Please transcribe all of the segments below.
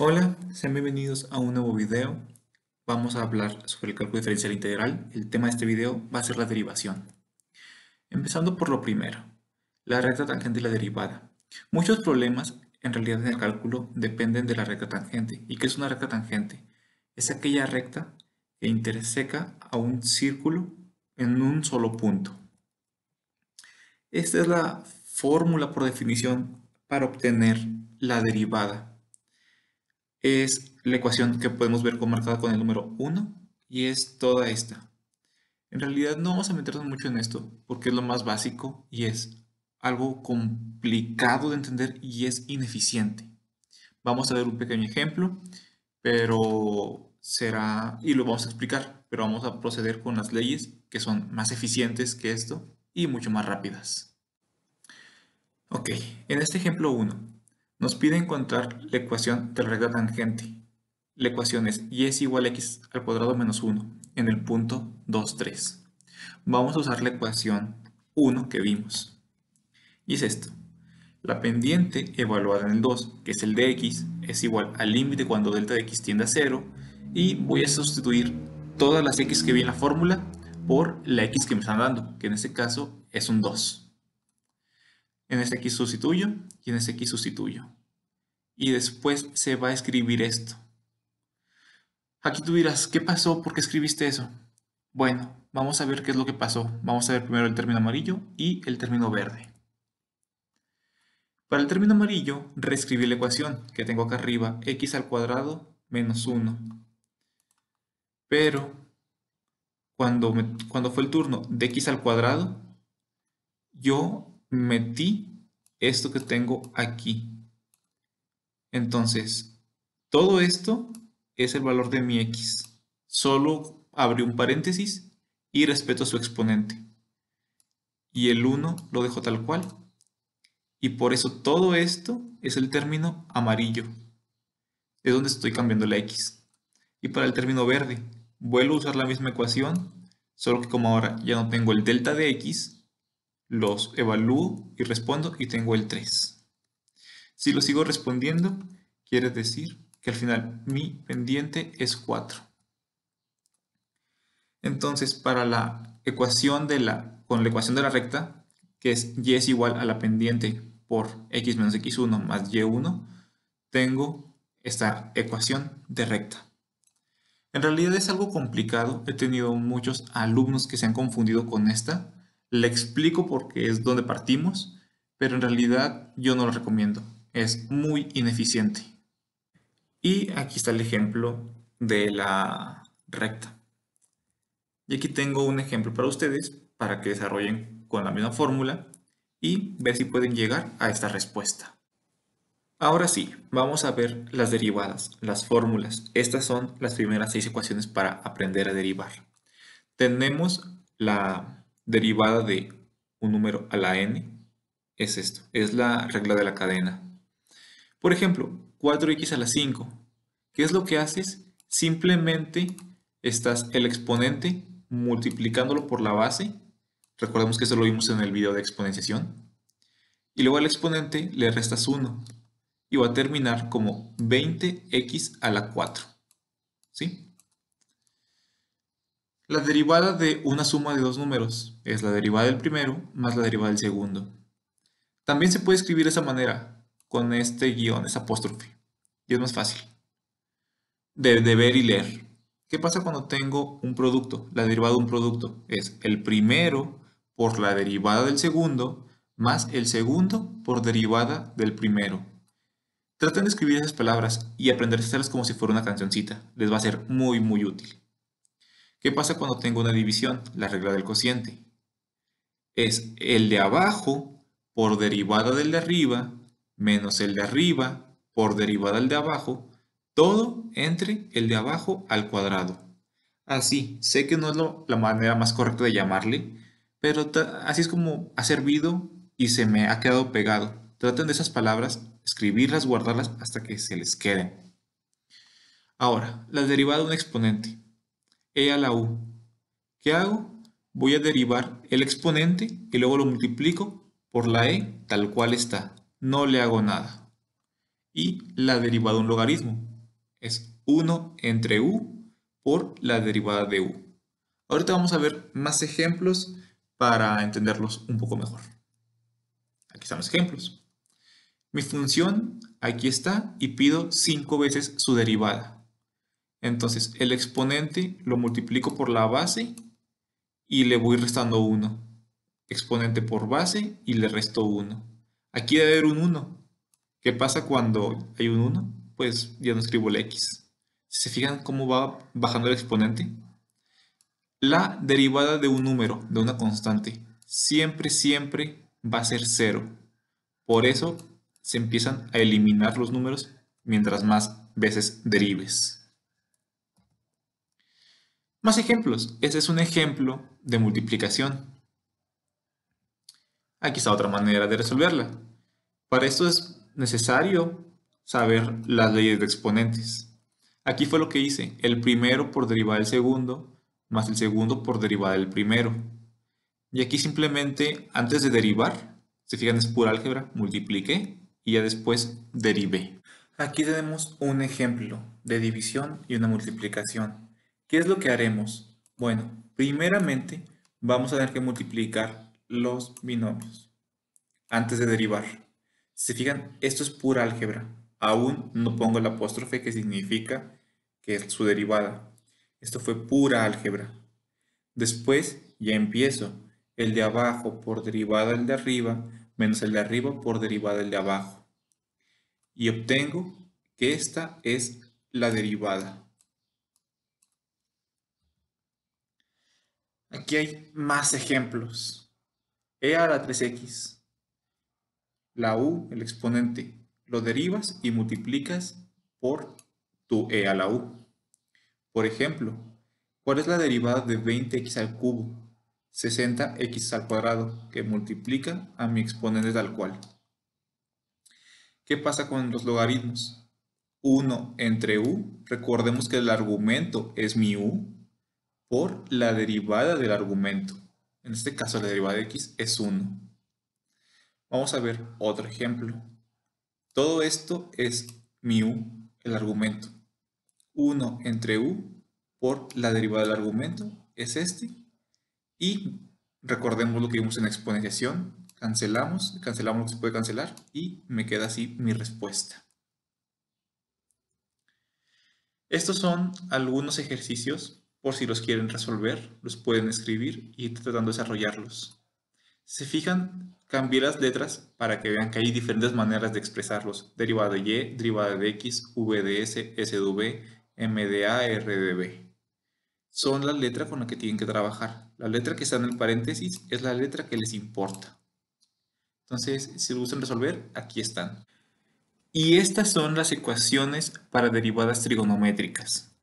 Hola, sean bienvenidos a un nuevo video. Vamos a hablar sobre el cálculo diferencial integral. El tema de este video va a ser la derivación. Empezando por lo primero, la recta tangente y la derivada. Muchos problemas en realidad en el cálculo dependen de la recta tangente. ¿Y qué es una recta tangente? Es aquella recta que interseca a un círculo en un solo punto. Esta es la fórmula por definición para obtener la derivada. Es la ecuación que podemos ver marcada con el número 1 y es toda esta. En realidad no vamos a meternos mucho en esto porque es lo más básico y es algo complicado de entender y es ineficiente. Vamos a ver un pequeño ejemplo, pero será, y lo vamos a explicar, pero vamos a proceder con las leyes que son más eficientes que esto y mucho más rápidas. Ok, en este ejemplo 1 nos pide encontrar la ecuación de la recta tangente. La ecuación es y es igual a x al cuadrado menos 1 en el punto 2, 3. Vamos a usar la ecuación 1 que vimos. Y es esto. La pendiente evaluada en el 2, que es el de x, es igual al límite cuando delta de x tiende a 0. Y voy a sustituir todas las x que vi en la fórmula por la x que me están dando, que en este caso es un 2. En este aquí sustituyo y en este aquí sustituyo. Y después se va a escribir esto. Aquí tú dirás, ¿qué pasó? ¿Por qué escribiste eso? Bueno, vamos a ver qué es lo que pasó. Vamos a ver primero el término amarillo y el término verde. Para el término amarillo, reescribí la ecuación que tengo acá arriba, x al cuadrado menos 1. Pero cuando fue el turno de x al cuadrado, yo metí esto que tengo aquí. Entonces, todo esto es el valor de mi x. Solo abrí un paréntesis y respeto su exponente. Y el 1 lo dejo tal cual. Y por eso todo esto es el término amarillo. Es donde estoy cambiando la x. Y para el término verde, vuelvo a usar la misma ecuación, solo que como ahora ya no tengo el delta de x, los evalúo y respondo y tengo el 3. Si lo sigo respondiendo, quiere decir que al final mi pendiente es 4. Entonces, para la ecuación con la ecuación de la recta, que es y es igual a la pendiente por x menos x1 más y1, tengo esta ecuación de recta. En realidad es algo complicado, he tenido muchos alumnos que se han confundido con esta. Le explico porque es donde partimos, pero en realidad yo no lo recomiendo. Es muy ineficiente. Y aquí está el ejemplo de la recta. Y aquí tengo un ejemplo para ustedes para que desarrollen con la misma fórmula y ver si pueden llegar a esta respuesta. Ahora sí, vamos a ver las derivadas, las fórmulas. Estas son las primeras 6 ecuaciones para aprender a derivar. Tenemos la derivada de un número a la n, es esto, es la regla de la cadena. Por ejemplo, 4x a la 5. ¿Qué es lo que haces? Simplemente estás el exponente multiplicándolo por la base. Recordemos que eso lo vimos en el video de exponenciación. Y luego al exponente le restas 1. Y va a terminar como 20x a la 4. ¿Sí? La derivada de una suma de dos números es la derivada del primero más la derivada del segundo. También se puede escribir de esa manera, con este guión, esa apóstrofe. Y es más fácil de ver y leer. ¿Qué pasa cuando tengo un producto? La derivada de un producto es el primero por la derivada del segundo más el segundo por derivada del primero. Traten de escribir esas palabras y aprender a hacerlas como si fuera una cancioncita. Les va a ser muy muy útil. ¿Qué pasa cuando tengo una división? La regla del cociente. Es el de abajo por derivada del de arriba menos el de arriba por derivada del de abajo, todo entre el de abajo al cuadrado. Así, sé que no es la manera más correcta de llamarle, pero así es como ha servido y se me ha quedado pegado. Traten de esas palabras, escribirlas, guardarlas hasta que se les queden. Ahora, la derivada de un exponente, e a la u. ¿Qué hago? Voy a derivar el exponente y luego lo multiplico por la e tal cual está. No le hago nada. Y la derivada de un logaritmo. Es 1 entre u por la derivada de u. Ahorita vamos a ver más ejemplos para entenderlos un poco mejor. Aquí están los ejemplos. Mi función aquí está y pido 5 veces su derivada. Entonces el exponente lo multiplico por la base y le voy restando 1. Exponente por base y le resto 1. Aquí debe haber un 1. ¿Qué pasa cuando hay un 1? Pues ya no escribo la x. Si se fijan cómo va bajando el exponente. La derivada de un número, de una constante, siempre va a ser 0. Por eso se empiezan a eliminar los números mientras más veces derives. Más ejemplos. Este es un ejemplo de multiplicación. Aquí está otra manera de resolverla. Para esto es necesario saber las leyes de exponentes. Aquí fue lo que hice. El primero por derivada del segundo, más el segundo por derivada del primero. Y aquí simplemente, antes de derivar, se fijan es pura álgebra, multipliqué y ya después derivé. Aquí tenemos un ejemplo de división y una multiplicación. ¿Qué es lo que haremos? Bueno, primeramente vamos a tener que multiplicar los binomios antes de derivar. Si se fijan, esto es pura álgebra. Aún no pongo el apóstrofe que significa que es su derivada. Esto fue pura álgebra. Después ya empiezo. El de abajo por derivada del de arriba menos el de arriba por derivada del de abajo. Y obtengo que esta es la derivada. Aquí hay más ejemplos. E a la 3x. La u, el exponente, lo derivas y multiplicas por tu e a la u. Por ejemplo, ¿cuál es la derivada de 20x al cubo? 60x al cuadrado, que multiplica a mi exponente tal cual. ¿Qué pasa con los logaritmos? 1 entre u, recordemos que el argumento es mi u, por la derivada del argumento. En este caso la derivada de x es 1. Vamos a ver otro ejemplo. Todo esto es mi u, el argumento. 1 entre u por la derivada del argumento es este. Y recordemos lo que vimos en exponenciación. Cancelamos lo que se puede cancelar y me queda así mi respuesta. Estos son algunos ejercicios, por si los quieren resolver, los pueden escribir y ir tratando de desarrollarlos. Si se fijan, cambié las letras para que vean que hay diferentes maneras de expresarlos. Derivada de y, derivada de x, v de s, s de v, m de a, r de b. Son la letra con la que tienen que trabajar. La letra que está en el paréntesis es la letra que les importa. Entonces, si les gustan resolver, aquí están. Y estas son las ecuaciones para derivadas trigonométricas.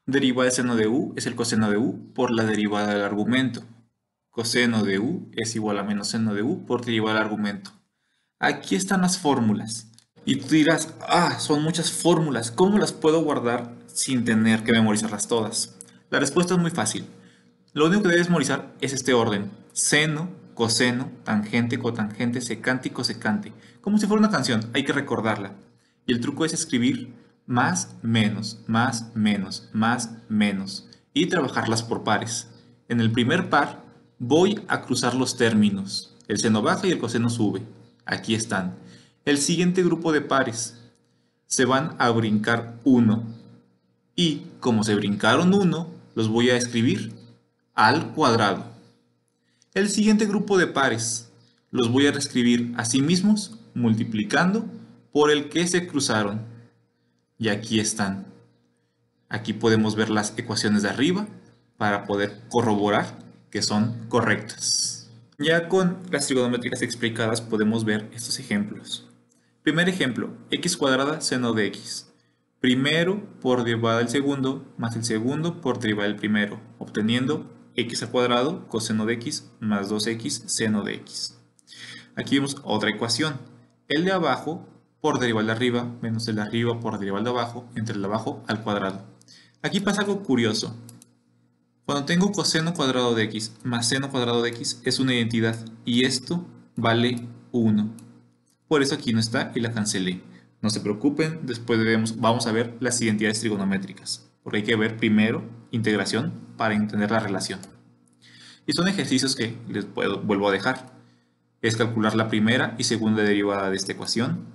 Derivada del seno de u es el coseno de u por la derivada del argumento. Coseno de u es igual a menos seno de u por derivada del argumento. Aquí están las fórmulas. Y tú dirás, son muchas fórmulas. ¿Cómo las puedo guardar sin tener que memorizarlas todas? La respuesta es muy fácil. Lo único que debes memorizar es este orden. Seno, coseno, tangente, cotangente, secante y cosecante. Como si fuera una canción, hay que recordarla. Y el truco es escribir más, menos, más, menos, más, menos. Y trabajarlas por pares. En el primer par voy a cruzar los términos. El seno baja y el coseno sube. Aquí están. El siguiente grupo de pares se van a brincar 1. Y como se brincaron 1, los voy a escribir al cuadrado. El siguiente grupo de pares los voy a reescribir a sí mismos multiplicando por el que se cruzaron. Y aquí están. Aquí podemos ver las ecuaciones de arriba para poder corroborar que son correctas. Ya con las trigonométricas explicadas podemos ver estos ejemplos. Primer ejemplo, x cuadrada seno de x. Primero por derivada del segundo más el segundo por derivada del primero, obteniendo x al cuadrado coseno de x más 2x seno de x. Aquí vemos otra ecuación. El de abajo por derivada de arriba menos el de arriba por derivada de abajo entre el de abajo al cuadrado. Aquí pasa algo curioso. Cuando tengo coseno cuadrado de x más seno cuadrado de x es una identidad y esto vale 1. Por eso aquí no está y la cancelé. No se preocupen, después vamos a ver las identidades trigonométricas, porque hay que ver primero integración para entender la relación. Y son ejercicios que vuelvo a dejar. Es calcular la primera y segunda derivada de esta ecuación,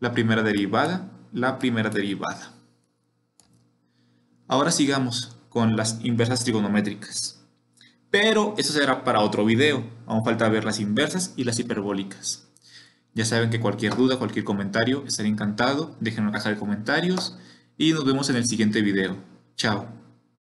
la primera derivada, la primera derivada. Ahora sigamos con las inversas trigonométricas. Pero eso será para otro video. Aún falta ver las inversas y las hiperbólicas. Ya saben que cualquier duda, cualquier comentario, estaré encantado. Dejen en la caja de comentarios y nos vemos en el siguiente video. Chao.